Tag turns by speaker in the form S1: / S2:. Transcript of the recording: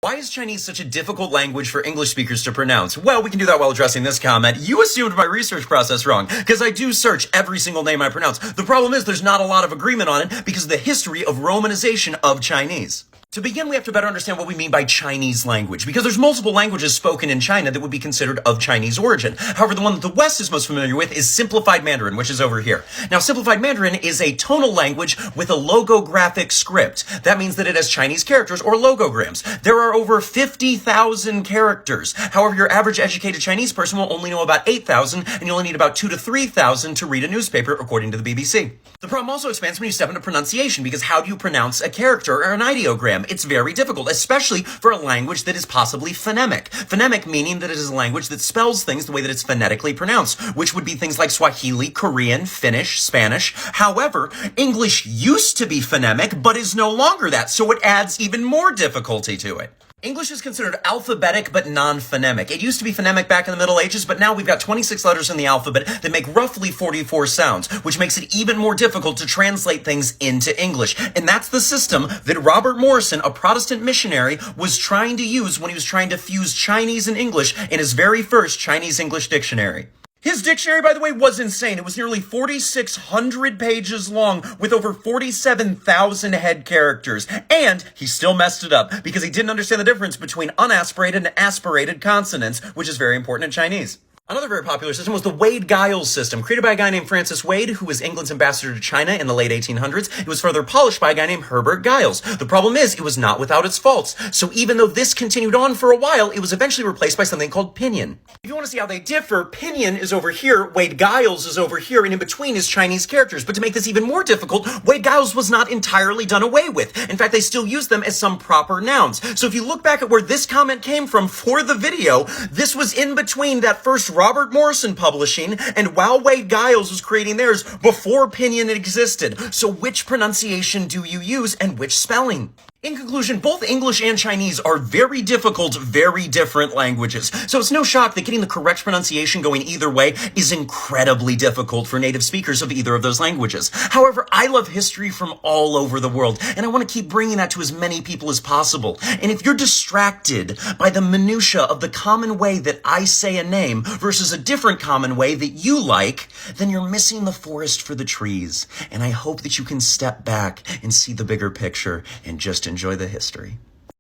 S1: Why is Chinese such a difficult language for English speakers to pronounce? Well, we can do that while addressing this comment. You assumed my research process wrong, because I do search every single name I pronounce. The problem is there's not a lot of agreement on it because of the history of romanization of Chinese. To begin, we have to better understand what we mean by Chinese language, because there's multiple languages spoken in China that would be considered of Chinese origin. However, the one that the West is most familiar with is Simplified Mandarin, which is over here. Now, Simplified Mandarin is a tonal language with a logographic script. That means that it has Chinese characters, or logograms. There are over 50,000 characters. However, your average educated Chinese person will only know about 8,000, and you'll only need about 2,000 to 3,000 to read a newspaper, according to the BBC. The problem also expands when you step into pronunciation, because how do you pronounce a character or an ideogram? It's very difficult, especially for a language that is possibly phonemic. Phonemic meaning that it is a language that spells things the way that it's phonetically pronounced, which would be things like Swahili, Korean, Finnish, Spanish. However, English used to be phonemic, but is no longer that, so it adds even more difficulty to it. English is considered alphabetic but non-phonemic. It used to be phonemic back in the Middle Ages, but now we've got 26 letters in the alphabet that make roughly 44 sounds, which makes it even more difficult to translate things into English. And that's the system that Robert Morrison, a Protestant missionary, was trying to use when he was trying to fuse Chinese and English in his very first Chinese-English dictionary. His dictionary, by the way, was insane. It was nearly 4,600 pages long with over 47,000 head characters. And he still messed it up because he didn't understand the difference between unaspirated and aspirated consonants, which is very important in Chinese. Another very popular system was the Wade-Giles system, created by a guy named Francis Wade, who was England's ambassador to China in the late 1800s. It was further polished by a guy named Herbert Giles. The problem is, it was not without its faults. So even though this continued on for a while, it was eventually replaced by something called Pinyin. If you want to see how they differ, Pinyin is over here, Wade-Giles is over here, and in between is Chinese characters. But to make this even more difficult, Wade-Giles was not entirely done away with. In fact, they still use them as some proper nouns. So if you look back at where this comment came from for the video, this was in between that first Robert Morrison publishing and while Wade-Giles was creating theirs before Pinyin existed. So which pronunciation do you use and which spelling? In conclusion, both English and Chinese are very difficult, very different languages. So it's no shock that getting the correct pronunciation going either way is incredibly difficult for native speakers of either of those languages. However, I love history from all over the world, and I want to keep bringing that to as many people as possible. And if you're distracted by the minutia of the common way that I say a name versus a different common way that you like, then you're missing the forest for the trees. And I hope that you can step back and see the bigger picture and just enjoy the history.